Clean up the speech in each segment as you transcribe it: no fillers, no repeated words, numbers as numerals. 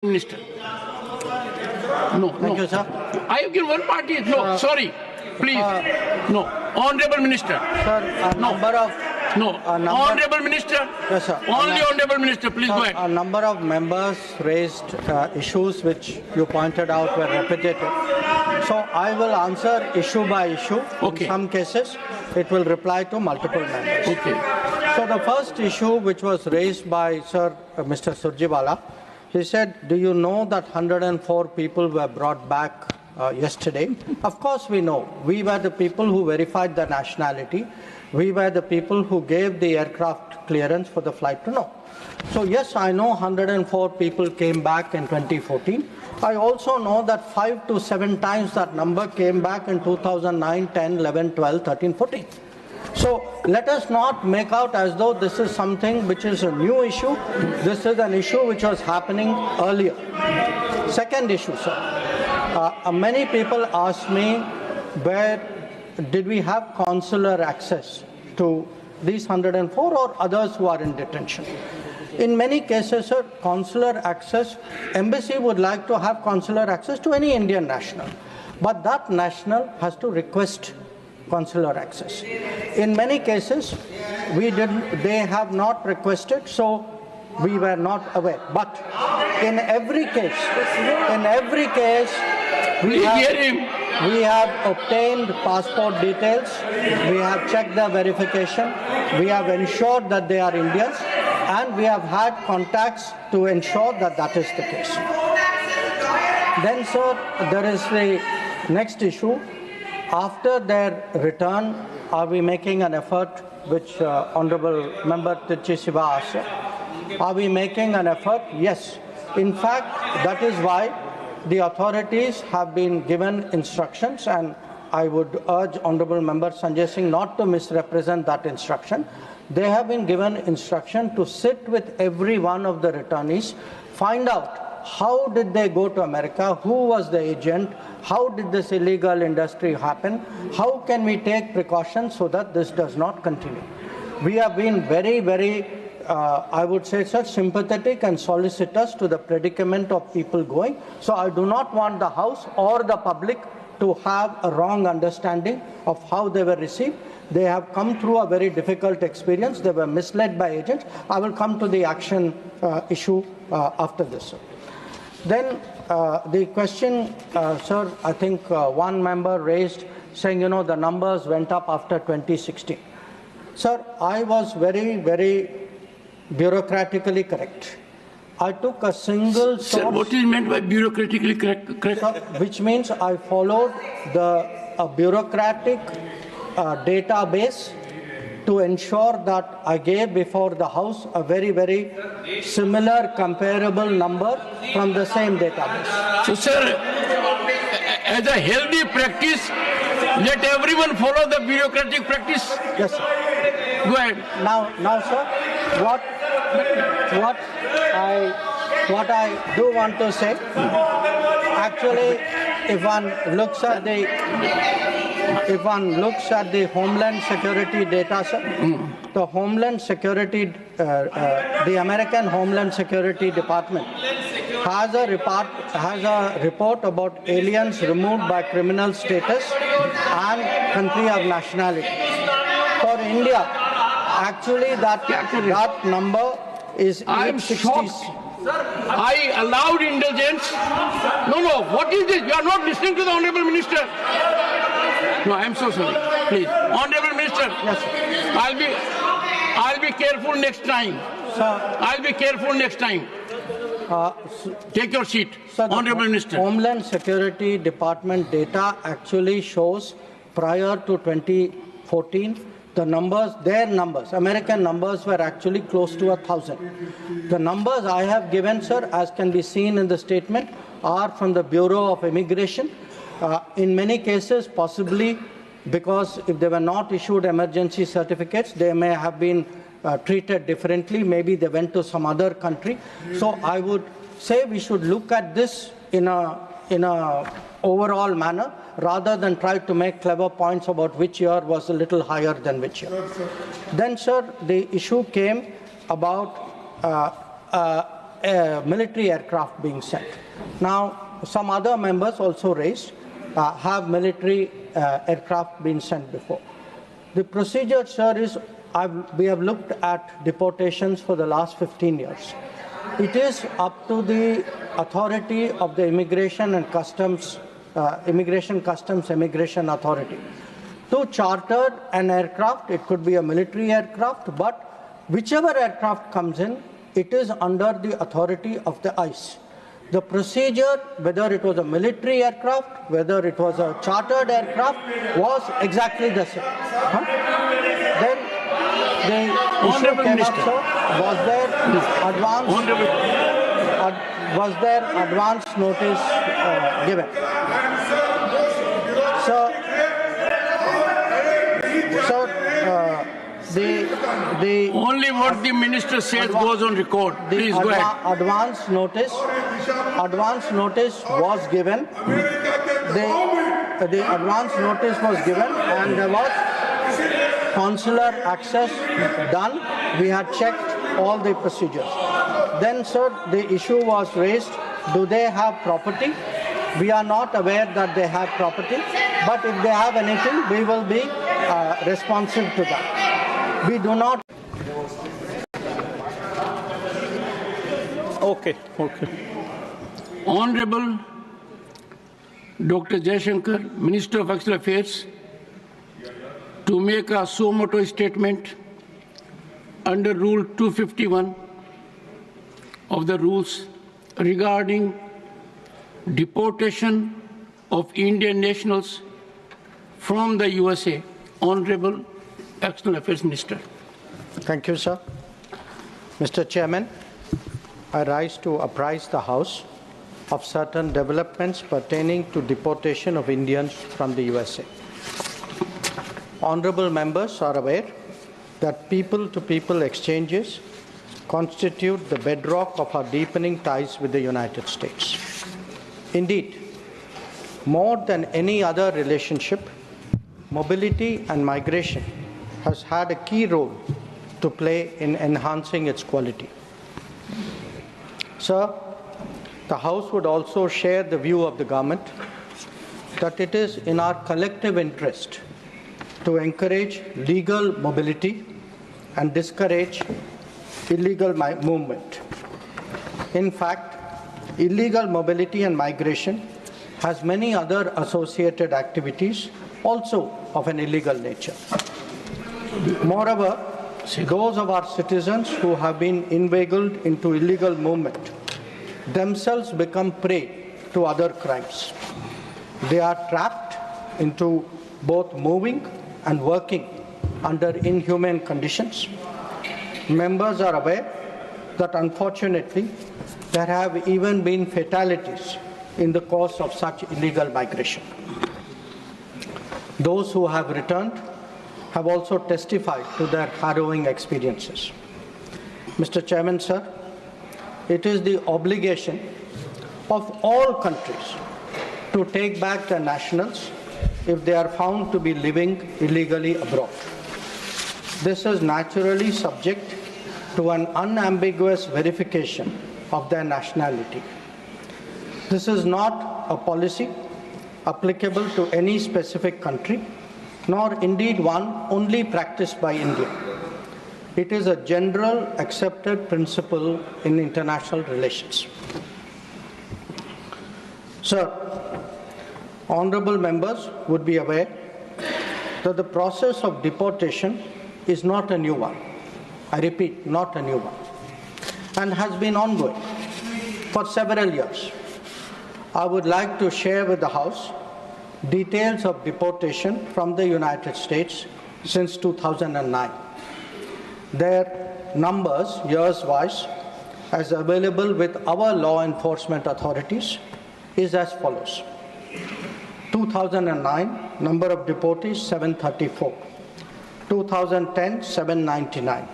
Minister. No. Thank you, sir. I have given one party. No, sorry. Please. No. Honorable Minister. Sir, No. Honorable Minister. Yes, sir. Only Honorable Minister. Please go ahead. A number of members raised issues which you pointed out were repetitive. So I will answer issue by issue. Okay. In some cases, it will reply to multiple members. Okay. So the first issue which was raised by Mr. Surjewala, he said, do you know that 104 people were brought back yesterday? Of course we know. We were the people who verified the nationality. We were the people who gave the aircraft clearance for the flight to know. So yes, I know 104 people came back in 2014. I also know that 5 to 7 times that number came back in 2009, 10, 11, 12, 13, 14. So let us not make out as though this is something which is a new issue. This is an issue which was happening earlier. Second issue, sir. Many people ask me, where did we have consular access to these 104 or others who are in detention? In many cases, sir, consular access, embassy would like to have consular access to any Indian national. But that national has to request consular access. In many cases, they have not requested, so we were not aware. But in every case, we have obtained passport details, we have checked their verification, we have ensured that they are Indians, and we have had contacts to ensure that that is the case. Then, sir, there is the next issue. After their return, are we making an effort, which Honorable Member Tirchi Siva asked? Are we making an effort? Yes. In fact, that is why the authorities have been given instructions, and I would urge Honorable Member Sanjay Singh not to misrepresent that instruction. They have been given instruction to sit with every one of the returnees, find out how did they go to America, who was the agent, how did this illegal industry happen, how can we take precautions so that this does not continue. We have been very, I would say, sir, sympathetic and solicitous to the predicament of people going. So I do not want the House or the public to have a wrong understanding of how they were received. They have come through a very difficult experience. They were misled by agents. I will come to the action issue after this, sir. Then the question, sir, I think one member raised saying, the numbers went up after 2016. Sir, I was very bureaucratically correct. I took a single source. Sir, what is meant by bureaucratically correct? Sir, which means I followed a bureaucratic database to ensure that I gave before the House a very similar comparable number from the same database. So, sir, as a healthy practice, let everyone follow the bureaucratic practice. Yes, sir. Go ahead. Now, sir, what I do want to say, actually, if one looks at the Homeland Security data, sir, the Homeland Security, the American Homeland Security Department has a report about aliens removed by criminal status and country of nationality. For India, actually that number is 860. I allowed indulgence. No, what is this? You are not listening to the Honorable Minister. No, I am so sorry. Please. Honorable Minister. Yes, sir. I'll be careful next time. Sir, I'll be careful next time. Take your seat. Sir, Honorable Minister. Homeland Security Department data actually shows prior to 2014, their numbers, American numbers were actually close to 1,000. The numbers I have given, sir, as can be seen in the statement, are from the Bureau of Immigration. In many cases, possibly because if they were not issued emergency certificates, they may have been treated differently. Maybe they went to some other country. So I would say we should look at this in a overall manner, rather than try to make clever points about which year was a little higher than which year. Then, sir, the issue came about military aircraft being sent. Now, some other members also raised, have military aircraft been sent before? The procedure, sir, is we have looked at deportations for the last 15 years. It is up to the authority of the Immigration Customs Authority to charter an aircraft. It could be a military aircraft, but whichever aircraft comes in, it is under the authority of the ICE. The procedure, whether it was a military aircraft, whether it was a chartered aircraft, was exactly the same. Then the issue came up, sir, was there advance notice given? The only what the minister says goes on record. Please go ahead. Advance notice was given. The advance notice was given, and there was consular access done. We had checked all the procedures. Then, sir, the issue was raised, do they have property? We are not aware that they have property, but if they have anything, we will be responsive to that. We do not. Okay. Honorable Dr. Jaishankar, Minister of External Affairs, to make a suo motu statement under Rule 251 of the rules regarding deportation of Indian nationals from the USA. Honorable External Affairs Minister. Thank you, sir. Mr. Chairman, I rise to apprise the House of certain developments pertaining to deportation of Indians from the USA. Honorable members are aware that people-to-people exchanges constitute the bedrock of our deepening ties with the United States. Indeed, more than any other relationship, mobility and migration has had a key role to play in enhancing its quality. Sir, the House would also share the view of the government that it is in our collective interest to encourage legal mobility and discourage illegal movement. In fact, illegal mobility and migration has many other associated activities also of an illegal nature. Moreover, those of our citizens who have been inveigled into illegal movement themselves become prey to other crimes. They are trapped into both moving and working under inhumane conditions. Members are aware that unfortunately there have even been fatalities in the course of such illegal migration. Those who have returned have also testified to their harrowing experiences. Mr. Chairman, sir, it is the obligation of all countries to take back their nationals if they are found to be living illegally abroad. This is naturally subject to an unambiguous verification of their nationality. This is not a policy applicable to any specific country, nor indeed one only practiced by India. It is a general accepted principle in international relations. Sir, honorable members would be aware that the process of deportation is not a new one. I repeat, not a new one, and has been ongoing for several years. I would like to share with the House details of deportation from the United States since 2009. Their numbers, years-wise, as available with our law enforcement authorities, is as follows. 2009, number of deportees, 734. 2010, 799.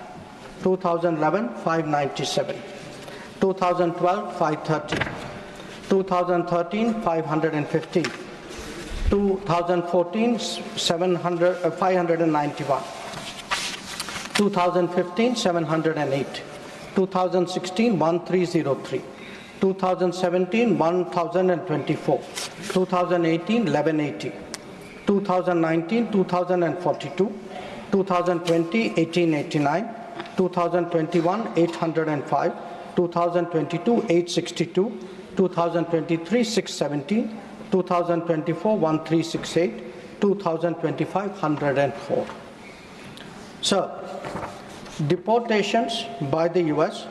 2011, 597. 2012, 530. 2013, 515. 2014, 591. 2015, 708. 2016 1303, 2017 1024, 2018 1180, 2019 2042, 2020 1889, 2021 805, 2022 862, 2023 617, 2024 1368, 2025 104. So, deportations by the US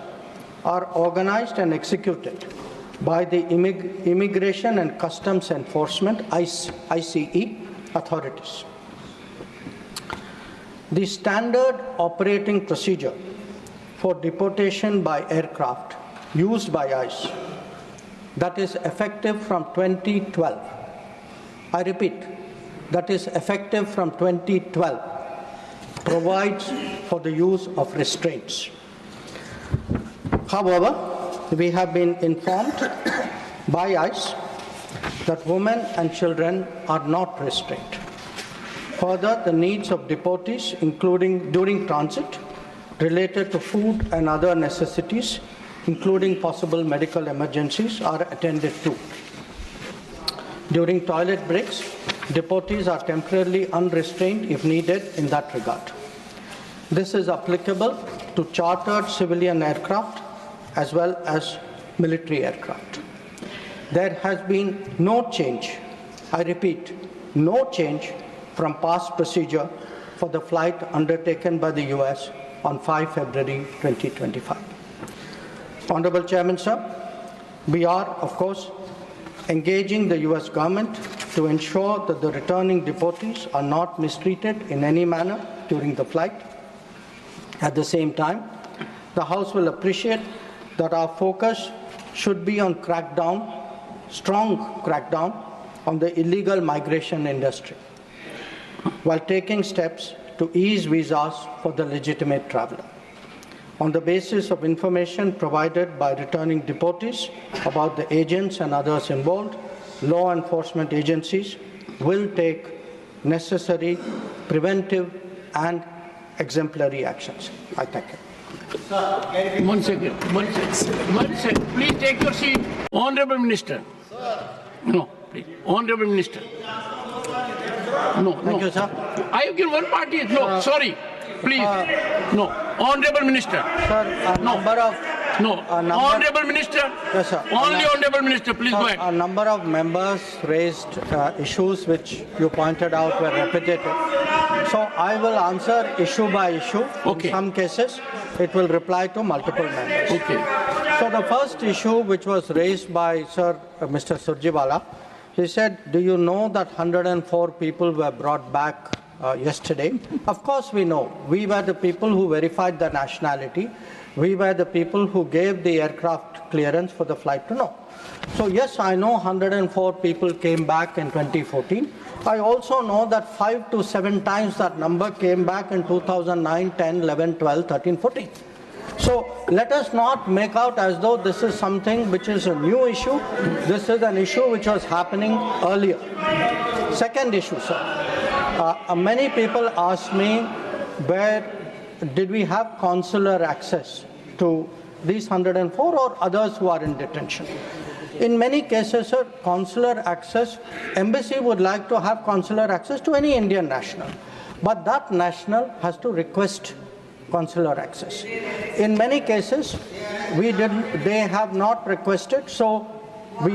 are organized and executed by the Immigration and Customs Enforcement ICE authorities. The standard operating procedure for deportation by aircraft used by ICE, that is effective from 2012. I repeat, that is effective from 2012, provides for the use of restraints. However, we have been informed by ICE that women and children are not restrained. Further, the needs of deportees, including during transit, related to food and other necessities, including possible medical emergencies, are attended to. During toilet breaks, deportees are temporarily unrestrained if needed in that regard. This is applicable to chartered civilian aircraft as well as military aircraft. There has been no change, I repeat, no change from past procedure for the flight undertaken by the US on 5 February 2025. Honorable Chairman, sir, we are, of course, engaging the US government to ensure that the returning deportees are not mistreated in any manner during the flight. At the same time, the House will appreciate that our focus should be on strong crackdown on the illegal migration industry, while taking steps to ease visas for the legitimate traveler. On the basis of information provided by returning deportees about the agents and others involved, law enforcement agencies will take necessary preventive and exemplary actions. I thank you. One second. Please take your seat. Honorable Minister. No, please. Honorable Minister. No. Thank you, sir. I have given one party. No, sorry. Please. No. Honorable Minister. Sir, Honorable Minister. Yes, sir. Only Honorable Minister. Please go ahead. A number of members raised issues which you pointed out were repetitive. So I will answer issue by issue. Okay. In some cases, it will reply to multiple members. Okay. So the first issue which was raised by Mr. Surjewala, he said, do you know that 104 people were brought back yesterday? Of course we know. We were the people who verified the nationality. We were the people who gave the aircraft clearance for the flight to know. So yes, I know 104 people came back in 2014. I also know that 5 to 7 times that number came back in 2009, 10, 11, 12, 13, 14. So let us not make out as though this is something which is a new issue. This is an issue which was happening earlier. Second issue, sir. Many people ask me, where did we have consular access to these 104 or others who are in detention? In many cases, sir, consular access, embassy would like to have consular access to any Indian national, but that national has to request consular access. In many cases, they have not requested, so